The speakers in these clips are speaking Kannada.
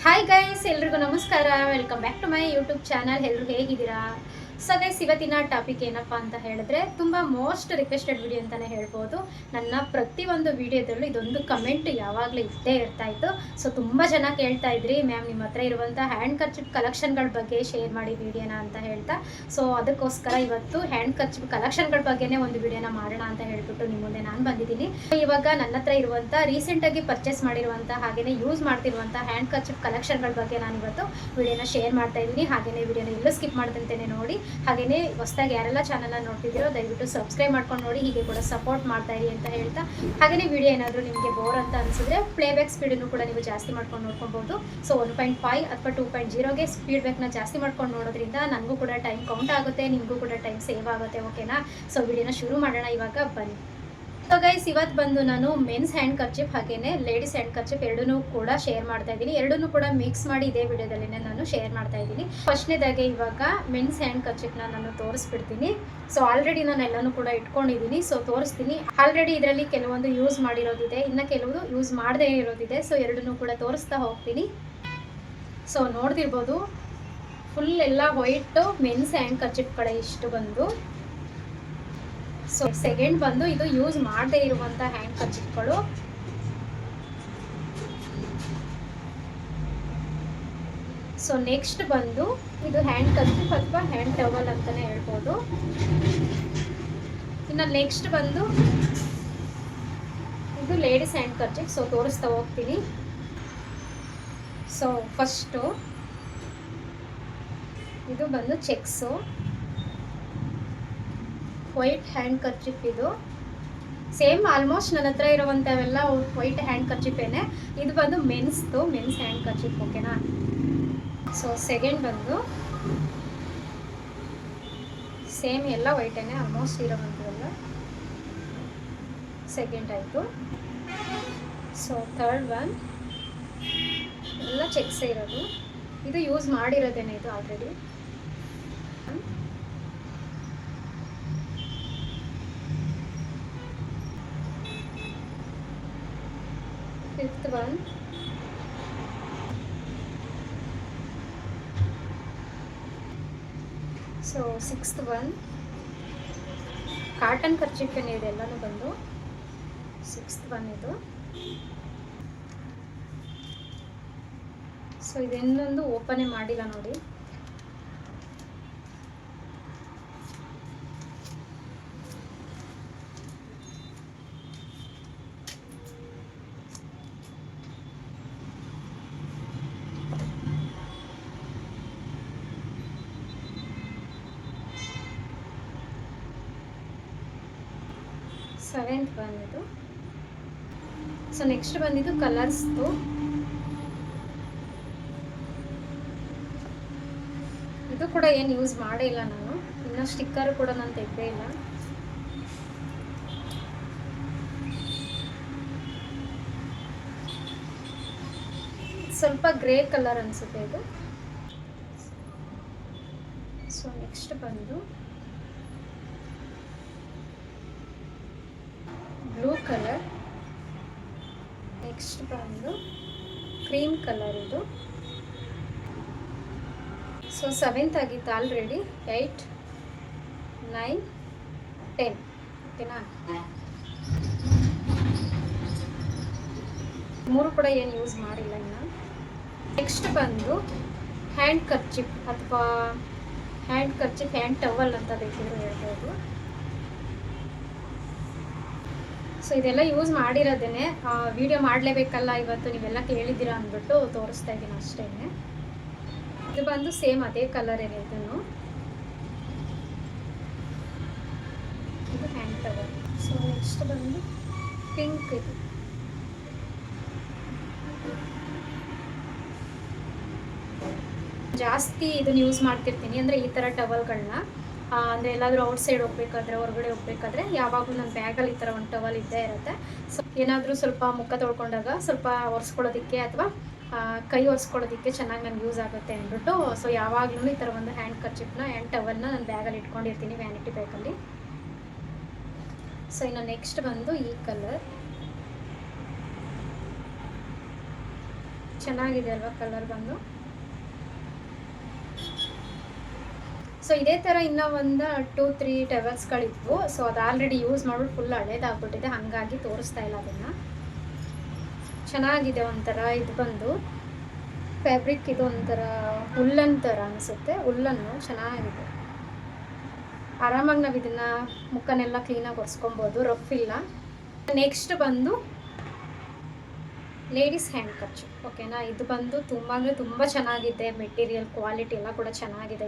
ಹಾಯ್ ಗೈಸ್, ಎಲ್ರಿಗೂ ನಮಸ್ಕಾರ. Welcome back to my YouTube channel. ಎಲ್ಲರೂ ಹೇಗಿದ್ದೀರಾ? ಸೊ ಗೈಸ್, ಇವತ್ತಿನ ಟಾಪಿಕ್ ಏನಪ್ಪ ಅಂತ ಹೇಳಿದ್ರೆ ತುಂಬ ಮೋಸ್ಟ್ ರಿಕ್ವೆಸ್ಟೆಡ್ ವಿಡಿಯೋ ಅಂತಲೇ ಹೇಳ್ಬೋದು. ನನ್ನ ಪ್ರತಿಯೊಂದು ವಿಡಿಯೋದಲ್ಲೂ ಇದೊಂದು ಕಮೆಂಟ್ ಯಾವಾಗಲೂ ಇದ್ದೇ ಇರ್ತಾ ಇತ್ತು. ಸೊ ತುಂಬ ಜನ ಕೇಳ್ತಾ ಇದ್ರಿ, ಮ್ಯಾಮ್ ನಿಮ್ಮ ಹತ್ರ ಇರುವಂಥ ಹ್ಯಾಂಡ್ ಕರ್ಚಿಪ್ ಕಲೆಕ್ಷನ್ಗಳ ಬಗ್ಗೆ ಶೇರ್ ಮಾಡಿ ವಿಡಿಯೋನ ಅಂತ ಹೇಳ್ತಾ. ಸೊ ಅದಕ್ಕೋಸ್ಕರ ಇವತ್ತು ಹ್ಯಾಂಡ್ ಕರ್ಚಿಪ್ ಕಲೆಕ್ಷನ್ಗಳ ಬಗ್ಗೆನೇ ಒಂದು ವಿಡಿಯೋನ ಮಾಡೋಣ ಅಂತ ಹೇಳ್ಬಿಟ್ಟು ನಿಮ್ಮ ಮುಂದೆ ನಾನು ಬಂದಿದ್ದೀನಿ. ಇವಾಗ ನನ್ನ ಹತ್ರ ಇರುವಂಥ ರೀಸೆಂಟಾಗಿ ಪರ್ಚೇಸ್ ಮಾಡಿರುವಂಥ ಹಾಗೆಯೇ ಯೂಸ್ ಮಾಡ್ತಿರುವಂಥ ಹ್ಯಾಂಡ್ ಕರ್ಚಿಪ್ ಕಲೆಕ್ಷನ್ಗಳ ಬಗ್ಗೆ ನಾನು ಇವತ್ತು ವಿಡಿಯೋನ ಶೇರ್ ಮಾಡ್ತಾ ಇದ್ದೀನಿ. ಹಾಗೆಯೇ ವಿಡಿಯೋನ ಎಲ್ಲೂ ಸ್ಕಿಪ್ ಮಾಡ್ತಂತೇನೆ ನೋಡಿ. ಹಾಗೆಯೇ ಹೊಸದಾಗಿ ಯಾರೆಲ್ಲ ಚಾನಲ್ನ ನೋಡ್ತಿದ್ದೀರೋ ದಯವಿಟ್ಟು ಸಬ್ಸ್ಕ್ರೈಬ್ ಮಾಡ್ಕೊಂಡು ನೋಡಿ, ಹೀಗೆ ಕೂಡ ಸಪೋರ್ಟ್ ಮಾಡ್ತಾ ಇರಿ ಅಂತ ಹೇಳ್ತಾ. ಹಾಗೆಯೇ ವಿಡಿಯೋ ಏನಾದರೂ ನಿಮಗೆ ಬೋರ್ ಅಂತ ಅನಿಸಿದ್ರೆ ಪ್ಲೇಬ್ಯಾಕ್ ಸ್ಪೀಡನ್ನು ಕೂಡ ನೀವು ಜಾಸ್ತಿ ಮಾಡ್ಕೊಂಡು ನೋಡ್ಕೊಬೋದು. ಸೊ 1.5 ಅಥವಾ 2.0ಗೆ ಸ್ಪೀಡ್ ಬ್ಯಾಕ್ನ ಜಾಸ್ತಿ ಮಾಡ್ಕೊಂಡು ನೋಡೋದ್ರಿಂದ ನನಗೂ ಕೂಡ ಟೈಮ್ ಕೌಂಟ್ ಆಗುತ್ತೆ, ನಿಮಗೂ ಕೂಡ ಟೈಮ್ ಸೇವ್ ಆಗುತ್ತೆ. ಓಕೆನಾ? ಸೊ ವಿಡಿಯೋನ ಶುರು ಮಾಡೋಣ ಇವಾಗ, ಬನ್ನಿ. ಸೊ ಗೈಸ್, ಇವತ್ತು ಬಂದು ನಾನು ಮೆನ್ಸ್ ಹ್ಯಾಂಡ್ ಕರ್ಚಿಪ್ ಹಾಗೇನೆ ಲೇಡೀಸ್ ಹ್ಯಾಂಡ್ ಕರ್ಚಿಪ್ ಎರಡನ್ನೂ ಕೂಡ ಶೇರ್ ಮಾಡ್ತಾ ಇದ್ದೀನಿ. ಎರಡನ್ನೂ ಕೂಡ ಮಿಕ್ಸ್ ಮಾಡಿ ಇದೇ ವಿಡಿಯೋದಲ್ಲಿ ನಾನು ಶೇರ್ ಮಾಡ್ತಾ ಇದ್ದೀನಿ. ಫಸ್ಟ್ನೇದಾಗೆ ಇವಾಗ ಮೆನ್ಸ್ ಹ್ಯಾಂಡ್ ಕರ್ಚಿಪ್ನ ನಾನು ತೋರಿಸ್ಬಿಡ್ತೀನಿ. ಸೊ ಆಲ್ರೆಡಿ ನಾನು ಎಲ್ಲನೂ ಕೂಡ ಇಟ್ಕೊಂಡಿದ್ದೀನಿ. ಸೊ ತೋರಿಸ್ತೀನಿ. ಆಲ್ರೆಡಿ ಇದರಲ್ಲಿ ಕೆಲವೊಂದು ಯೂಸ್ ಮಾಡಿರೋದಿದೆ, ಇನ್ನು ಕೆಲವೊಂದು ಯೂಸ್ ಮಾಡದೇ ಇರೋದಿದೆ. ಸೊ ಎರಡನ್ನೂ ಕೂಡ ತೋರಿಸ್ತಾ ಹೋಗ್ತೀನಿ. ಸೊ ನೋಡ್ತಿರ್ಬೋದು, ಫುಲ್ ಎಲ್ಲ ವೈಟ್ ಮೆನ್ಸ್ ಹ್ಯಾಂಡ್ ಕರ್ಚಿಪ್ ಕಡೆ ಇಷ್ಟು ಬಂದು. ಸೊ ಸೆಕೆಂಡ್ ಬಂದು ಇದು ಯೂಸ್ ಮಾಡದೇ ಇರುವಂಥ ಹ್ಯಾಂಡ್ ಕರ್ಚಿಪ್ಗಳು. ಸೊ ನೆಕ್ಸ್ಟ್ ಬಂದು ಇದು ಹ್ಯಾಂಡ್ ಕರ್ಚಿಪ್ ಅಥವಾ ಹ್ಯಾಂಡ್ ಟವಲ್ ಅಂತಲೇ ಹೇಳ್ಬೋದು. ಇನ್ನು ನೆಕ್ಸ್ಟ್ ಬಂದು ಇದು ಲೇಡೀಸ್ ಹ್ಯಾಂಡ್ ಕರ್ಚಿಪ್. ಸೊ ತೋರಿಸ್ತಾ ಹೋಗ್ತೀನಿ. ಸೊ ಫಸ್ಟು ಇದು ಬಂದು ಚೆಕ್ಸು ವೈಟ್ ಹ್ಯಾಂಡ್ ಕರ್ಚಿಪ್. ಇದು ಸೇಮ್ ಆಲ್ಮೋಸ್ಟ್ ನನ್ನ ಹತ್ರ ಇರುವಂಥವೆಲ್ಲ ವೈಟ್ ಹ್ಯಾಂಡ್ ಕರ್ಚಿಪೇನೆ. ಇದು ಬಂದು ಮೆನ್ಸ್ ಹ್ಯಾಂಡ್ ಕರ್ಚಿಪ್. ಓಕೆನಾ? ಸೊ ಸೆಕೆಂಡ್ ಬಂದು ಸೇಮ್ ಎಲ್ಲ ವೈಟೇನೆ ಆಲ್ಮೋಸ್ಟ್ ಇರೋವಂಥವೆಲ್ಲ. ಸೆಕೆಂಡ್ ಆಯಿತು. ಸೊ ಥರ್ಡ್ ಒನ್ ಎಲ್ಲ ಚೆಕ್ಸೇ ಇರೋದು. ಇದು ಯೂಸ್ ಮಾಡಿರೋದೇನೆ, ಇದು already. Fifth one so sixth one cotton ಕರ್ಚಿಪೇನೆ ಇದೆಲ್ಲನೂ ಬಂದು ಸಿಕ್ಸ್ತ್ ಒನ್ ಇದು. ಸೊ ಇದೆನ್ನೊಂದು ಓಪನೇ ಮಾಡಿಲ್ಲ ನೋಡಿ. ಸೆವೆಂತ್ ಬಂದಿದ್ದು. ಸೊ ನೆಕ್ಸ್ಟ್ ಬಂದಿದ್ದು ಕಲರ್ಸ್ದು. ಇದು ಕೂಡ ಏನು ಯೂಸ್ ಮಾಡೇ ಇಲ್ಲ ನಾನು. ಇನ್ನು ಸ್ಟಿಕ್ಕರ್ ಕೂಡ ನಾನು ತೆಗೆದೇ ಇಲ್ಲ. ಸ್ವಲ್ಪ ಗ್ರೇ ಕಲರ್ ಅನಿಸುತ್ತೆ ಇದು. ಸೊ ನೆಕ್ಸ್ಟ್ ಬಂದು ಬ್ಲೂ ಕಲರ್. ನೆಕ್ಸ್ಟ್ ಬಂದು ಕ್ರೀಮ್ ಕಲರ್ ಇದು. ಸೊ ಸೆವೆಂತ್ ಆಗಿತ್ತು ಆಲ್ರೆಡಿ. 8, 9, 10. ಓಕೆನಾ? ಮೂರು ಕೂಡ ಏನು ಯೂಸ್ ಮಾಡಿಲ್ಲ ಇನ್ನು. ನೆಕ್ಸ್ಟ್ ಬಂದು ಹ್ಯಾಂಡ್ ಕರ್ಚಿಪ್ ಅಥವಾ ಹ್ಯಾಂಡ್ ಟವಲ್ ಅಂತ ಬೇಕಿದ್ರು ಹೇಳ್ಬೋದು. ಸೊ ಇದೆಲ್ಲ ಯೂಸ್ ಮಾಡಿರೋದೇನೆ. ವಿಡಿಯೋ ಮಾಡಲೇಬೇಕಲ್ಲ ಇವತ್ತು, ನೀವೆಲ್ಲ ಕೇಳಿದ್ದೀರಾ ಅಂದ್ಬಿಟ್ಟು ತೋರಿಸ್ತಾ ಇದ್ದೀನಿ ಅಷ್ಟೇ. ಇದು ಬಂದು ಸೇಮ್ ಅದೇ ಕಲರ್ ಏನೇ ಇದನ್ನು. ಇದು ಹ್ಯಾಂಡ್ ಟವಲ್. ಸೊ ನೆಕ್ಸ್ಟ್ ಬಂದು ಪಿಂಕ್. ಇದು ಜಾಸ್ತಿ ಇದನ್ನು ಯೂಸ್ ಮಾಡ್ತಿರ್ತೀನಿ, ಅಂದರೆ ಈ ಥರ ಟವಲ್ಗಳನ್ನ. ಅಂದರೆ ಎಲ್ಲಾದರೂ ಔಟ್ಸೈಡ್ ಹೋಗ್ಬೇಕಾದ್ರೆ, ಹೊರಗಡೆ ಹೋಗ್ಬೇಕಾದ್ರೆ ಯಾವಾಗಲೂ ನನ್ನ ಬ್ಯಾಗಲ್ಲಿ ಈ ಥರ ಒಂದು ಟವಲ್ ಇದ್ದೇ ಇರುತ್ತೆ. ಸೊ ಏನಾದರೂ ಸ್ವಲ್ಪ ಮುಖ ತೊಳ್ಕೊಂಡಾಗ ಸ್ವಲ್ಪ ಒರೆಸ್ಕೊಳ್ಳೋದಕ್ಕೆ ಅಥವಾ ಕೈ ಒರೆಸ್ಕೊಳ್ಳೋದಕ್ಕೆ ಚೆನ್ನಾಗಿ ನನಗೆ ಯೂಸ್ ಆಗುತ್ತೆ ಅಂದ್ಬಿಟ್ಟು ಸೊ ಯಾವಾಗಲೂ ಈ ಥರ ಒಂದು ಹ್ಯಾಂಡ್ ಟವಲ್ನ ನಾನು ಬ್ಯಾಗಲ್ಲಿ ಇಟ್ಕೊಂಡಿರ್ತೀನಿ, ವ್ಯಾನಿಟಿ ಬ್ಯಾಗಲ್ಲಿ. ಸೊ ಇನ್ನು ನೆಕ್ಸ್ಟ್ ಬಂದು ಈ ಕಲರ್ ಚೆನ್ನಾಗಿದೆ ಅಲ್ವಾ ಕಲರ್ ಬಂದು. ಸೊ ಇದೇ ಥರ ಇನ್ನೂ ಒಂದು 2-3 ಟವೆಲ್ಸ್ಗಳಿದ್ವು. ಸೊ ಅದು ಆಲ್ರೆಡಿ ಯೂಸ್ ಮಾಡ್ಬಿಟ್ಟು ಫುಲ್ ಹಳೇದಾಗ್ಬಿಟ್ಟಿದೆ, ಹಾಗಾಗಿ ತೋರಿಸ್ತಾ ಇಲ್ಲ ಅದನ್ನು. ಚೆನ್ನಾಗಿದೆ ಒಂಥರ. ಇದು ಬಂದು ಫ್ಯಾಬ್ರಿಕ್, ಇದು ಒಂಥರ ಉಲ್ಲನ್ ಥರ ಅನಿಸುತ್ತೆ. ಉಲ್ಲನ್ನು ಚೆನ್ನಾಗಿದೆ. ಆರಾಮಾಗಿ ನಾವು ಇದನ್ನು ಮುಖನೆಲ್ಲ ಕ್ಲೀನಾಗಿ ಒರೆಸ್ಕೊಬೋದು, ರಫ್ ಇಲ್ಲ. ನೆಕ್ಸ್ಟ್ ಬಂದು ಲೇಡೀಸ್ ಹ್ಯಾಂಡ್ ಕರ್ಚೀಫ್. ಓಕೆನಾ. ಇದು ಬಂದು ತುಂಬ ಅಂದರೆ ತುಂಬ ಚೆನ್ನಾಗಿದೆ. ಮೆಟೀರಿಯಲ್ ಕ್ವಾಲಿಟಿ ಎಲ್ಲ ಕೂಡ ಚೆನ್ನಾಗಿದೆ.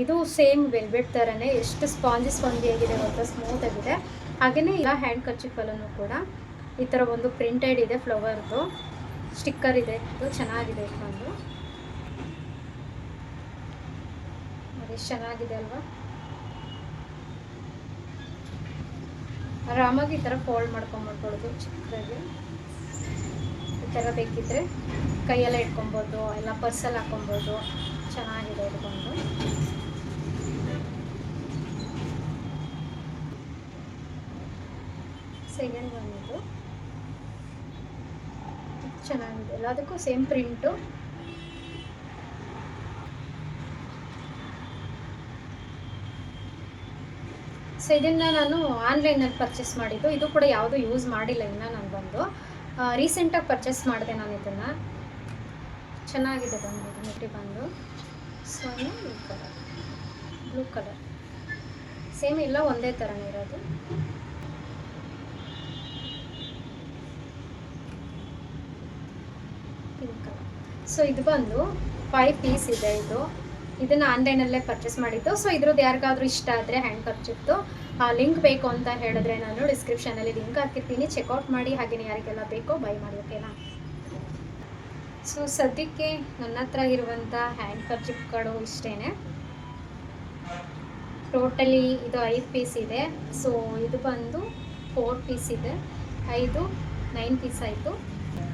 ಇದು ಸೇಮ್ ವೆಲ್ವೆಟ್ ಥರನೇ, ಎಷ್ಟು ಸ್ಪಾಂಜಿ ಆಗಿದೆ ಗೊತ್ತಾ, ಸ್ಮೂತ್ ಆಗಿದೆ. ಹಾಗೆಯೇ ಇಲ್ಲ ಹ್ಯಾಂಡ್ ಕರ್ಚೀಫಲ್ಲೂ ಕೂಡ ಈ ಥರ ಒಂದು ಪ್ರಿಂಟೆಡ್ ಇದೆ, ಫ್ಲವರ್ದು ಸ್ಟಿಕ್ಕರ್ ಇದೆ. ಇದು ಚೆನ್ನಾಗಿದೆ. ಇದು ಬಂದು ಎಷ್ಟು ಚೆನ್ನಾಗಿದೆ ಅಲ್ವಾ. ಆರಾಮಾಗಿ ಈ ಥರ ಫೋಲ್ಡ್ ಮಾಡ್ಕೊಂಡ್ಬಿಡ್ಬೋದು ಚಿಕ್ಕದಾಗಿ. ಈ ಥರ ಬೇಕಿದ್ದರೆ ಕೈಯೆಲ್ಲ ಇಟ್ಕೊಬೋದು, ಎಲ್ಲ ಪರ್ಸಲ್ಲಿ ಹಾಕೊಬೋದು. ಚೆನ್ನಾಗಿದೆ ಇದು ಬಂದು. ಸೆಕೆಂಡ್ ಬಂದು ಚೆನ್ನಾಗಿದೆ, ಎಲ್ಲದಕ್ಕೂ ಸೇಮ್ ಪ್ರಿಂಟು. ಸೊ ಇದನ್ನು ನಾನು ಆನ್ಲೈನಲ್ಲಿ ಪರ್ಚೇಸ್ ಮಾಡಿದ್ದು. ಇದು ಕೂಡ ಯಾವುದೂ ಯೂಸ್ ಮಾಡಿಲ್ಲ ಇನ್ನು. ನಾನು ಬಂದು ರೀಸೆಂಟಾಗಿ ಪರ್ಚೇಸ್ ಮಾಡಿದೆ ನಾನು ಇದನ್ನು. ಚೆನ್ನಾಗಿದೆ ಬಂದು ಮೆಟಿ ಬಂದು. ಸೊ ಈ ಕಲರ್ ಬ್ಲೂ ಕಲರ್ ಸೇಮ್ ಎಲ್ಲ ಒಂದೇ ಥರನೇ ಇರೋದು. Pink colour. ಸೊ ಇದು ಬಂದು 5 ಪೀಸ್ ಇದೆ. ಇದನ್ನು ಆನ್ಲೈನಲ್ಲೇ ಪರ್ಚೇಸ್ ಮಾಡಿದ್ದು. ಸೊ ಇದ್ರದ್ದು ಯಾರಿಗಾದ್ರೂ ಇಷ್ಟ ಆದರೆ ಹ್ಯಾಂಡ್ ಕರ್ಚೀಫ್ದು ಲಿಂಕ್ ಬೇಕು ಅಂತ ಹೇಳಿದ್ರೆ ನಾನು ಡಿಸ್ಕ್ರಿಪ್ಷನಲ್ಲಿ ಲಿಂಕ್ ಹಾಕಿರ್ತೀನಿ, ಚೆಕ್ಔಟ್ ಮಾಡಿ. ಹಾಗೆಯೇ ಯಾರಿಗೆಲ್ಲ ಬೇಕೋ ಬೈ ಮಾಡಿ, ಓಕೆನಾ. ಸೊ ಸದ್ಯಕ್ಕೆ ನನ್ನ ಹತ್ರ ಇರುವಂಥ ಹ್ಯಾಂಡ್ ಕರ್ಚೀಫ್ಗಳು ಇಷ್ಟೇ. ಟೋಟಲಿ ಇದು 5 ಪೀಸ್ ಇದೆ. ಸೊ ಇದು ಬಂದು 4 ಪೀಸ್ ಇದೆ. 9 ಪೀಸ್ ಆಯಿತು.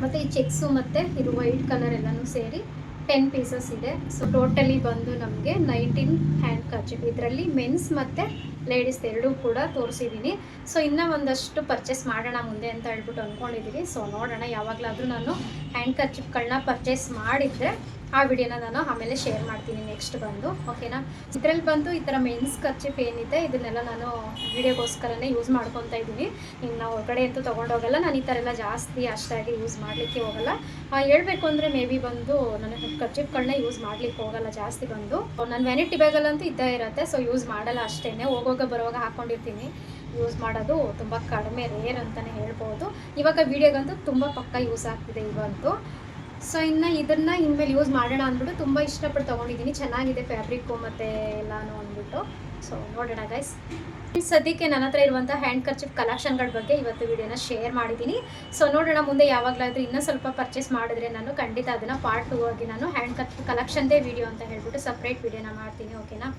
ಮತ್ತು ಈ ಚೆಕ್ಸು ಮತ್ತು ಇದು ವೈಟ್ ಕಲರ್ ಎಲ್ಲನೂ ಸೇರಿ 10 ಪೀಸಸ್ ಇದೆ. ಸೊ ಟೋಟಲಿ ಬಂದು ನಮಗೆ 19 ಹ್ಯಾಂಡ್ ಕರ್ಚೀಫ್. ಇದರಲ್ಲಿ ಮೆನ್ಸ್ ಮತ್ತು ಲೇಡೀಸ್ ಎರಡೂ ಕೂಡ ತೋರಿಸಿದ್ದೀನಿ. ಸೊ ಇನ್ನೂ ಒಂದಷ್ಟು ಪರ್ಚೇಸ್ ಮಾಡೋಣ ಮುಂದೆ ಅಂತ ಹೇಳ್ಬಿಟ್ಟು ಅಂದ್ಕೊಂಡಿದ್ದೀನಿ. ಸೊ ನೋಡೋಣ, ಯಾವಾಗಲಾದರೂ ನಾನು ಹ್ಯಾಂಡ್ ಕರ್ಚೀಫ್ಗಳನ್ನ ಪರ್ಚೇಸ್ ಮಾಡಿದರೆ ಆ ವಿಡಿಯೋನ ನಾನು ಆಮೇಲೆ ಶೇರ್ ಮಾಡ್ತೀನಿ ನೆಕ್ಸ್ಟ್ ಬಂದು, ಓಕೆನಾ. ಇದರಲ್ಲಿ ಬಂದು ಈ ಥರ ಮೆನ್ಸ್ ಕರ್ಚೀಫ್ ಏನಿದೆ ಇದನ್ನೆಲ್ಲ ನಾನು ವಿಡಿಯೋಗೋಸ್ಕರನೇ ಯೂಸ್ ಮಾಡ್ಕೊತಾ ಇದ್ದೀನಿ. ಇನ್ನು ಹೊರಗಡೆ ಅಂತೂ ತೊಗೊಂಡೋಗಲ್ಲ ನಾನು. ಈ ಥರ ಎಲ್ಲ ಜಾಸ್ತಿ ಅಷ್ಟಾಗಿ ಯೂಸ್ ಮಾಡಲಿಕ್ಕೆ ಹೋಗಲ್ಲ. ಹೇಳ್ಬೇಕು ಅಂದರೆ ಮೇ ಬಿ ಬಂದು ನಾನು ಕರ್ಚೀಫ್ಗಳನ್ನ ಯೂಸ್ ಮಾಡಲಿಕ್ಕೆ ಹೋಗಲ್ಲ ಜಾಸ್ತಿ. ಬಂದು ನನ್ನ ವ್ಯಾನಿಟಿ ಬ್ಯಾಗಲ್ಲಂತೂ ಇದ್ದೇ ಇರುತ್ತೆ. ಸೊ ಯೂಸ್ ಮಾಡಲ್ಲ ಅಷ್ಟೇ, ಹೋಗುವಾಗ ಬರುವಾಗ ಹಾಕ್ಕೊಂಡಿರ್ತೀನಿ. ಯೂಸ್ ಮಾಡೋದು ತುಂಬ ಕಡಿಮೆ, ರೇರ್ ಅಂತಲೇ ಹೇಳ್ಬೋದು. ಇವಾಗ ವೀಡಿಯೋಗಂತೂ ತುಂಬ ಪಕ್ಕ ಯೂಸ್ ಆಗ್ತಿದೆ ಇವಂತೂ. ಸೊ ಇನ್ನು ಇದನ್ನು ಇನ್ಮೇಲೆ ಯೂಸ್ ಮಾಡೋಣ ಅಂದ್ಬಿಟ್ಟು ತುಂಬ ಇಷ್ಟಪಟ್ಟು ತೊಗೊಂಡಿದ್ದೀನಿ. ಚೆನ್ನಾಗಿದೆ ಫ್ಯಾಬ್ರಿಕ್ಕು ಮತ್ತು ಎಲ್ಲನೂ ಅಂದ್ಬಿಟ್ಟು. ಸೊ ನೋಡೋಣ ಗೈಸ್. ಸದ್ಯಕ್ಕೆ ನನ್ನ ಹತ್ರ ಇರುವಂಥ ಹ್ಯಾಂಡ್ ಕರ್ಚೀಫ್ ಕಲೆಕ್ಷನ್ಗಳ ಬಗ್ಗೆ ಇವತ್ತು ವಿಡಿಯೋನ ಶೇರ್ ಮಾಡಿದ್ದೀನಿ. ಸೊ ನೋಡೋಣ ಮುಂದೆ ಯಾವಾಗಲಾದರೂ ಇನ್ನೂ ಸ್ವಲ್ಪ ಪರ್ಚೇಸ್ ಮಾಡಿದ್ರೆ ನಾನು ಖಂಡಿತ ಅದನ್ನು ಪಾರ್ಟ್ 2 ಆಗಿ ನಾನು ಹ್ಯಾಂಡ್ ಕರ್ಚೀಫ್ ಕಲೆಕ್ಷನ್ದೇ ವಿಡಿಯೋ ಅಂತ ಹೇಳ್ಬಿಟ್ಟು ಸಪ್ರೇಟ್ ವಿಡಿಯೋನ ಮಾಡ್ತೀನಿ, ಓಕೆನಾ.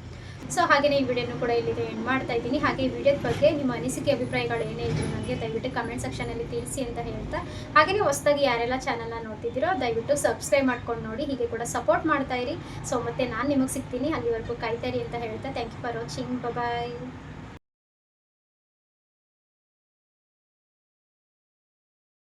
ಸೊ ಹಾಗೆಯೇ ಈ ವಿಡಿಯೋನು ಕೂಡ ಇಲ್ಲಿಗೆ ಎಂಡ್ ಮಾಡ್ತಾ ಇದ್ದೀನಿ. ಹಾಗೆ ಈ ವಿಡಿಯೋದ ಬಗ್ಗೆ ನಿಮ್ಮ ಅನಿಸಿಕೆ ಅಭಿಪ್ರಾಯಗಳು ಏನೇ ಇದ್ರು ನನಗೆ ದಯವಿಟ್ಟು ಕಮೆಂಟ್ ಸೆಕ್ಷನಲ್ಲಿ ತಿಳಿಸಿ ಅಂತ ಹೇಳ್ತಾ, ಹಾಗೆಯೇ ಹೊಸದಾಗಿ ಯಾರೆಲ್ಲ ಚಾನಲ್ನ ನೋಡ್ತಿದ್ದೀರೋ ದಯವಿಟ್ಟು ಸಬ್ಸ್ಕ್ರೈಬ್ ಮಾಡ್ಕೊಂಡು ನೋಡಿ, ಹೀಗೆ ಕೂಡ ಸಪೋರ್ಟ್ ಮಾಡ್ತಾ ಇರಿ. ಸೊ ಮತ್ತೆ ನಾನು ನಿಮಗೆ ಸಿಗ್ತೀನಿ, ಅಲ್ಲಿವರೆಗೂ ಕಾಯ್ತಾ ಇರಿ ಅಂತ ಹೇಳ್ತಾ thank you for watching. Bye.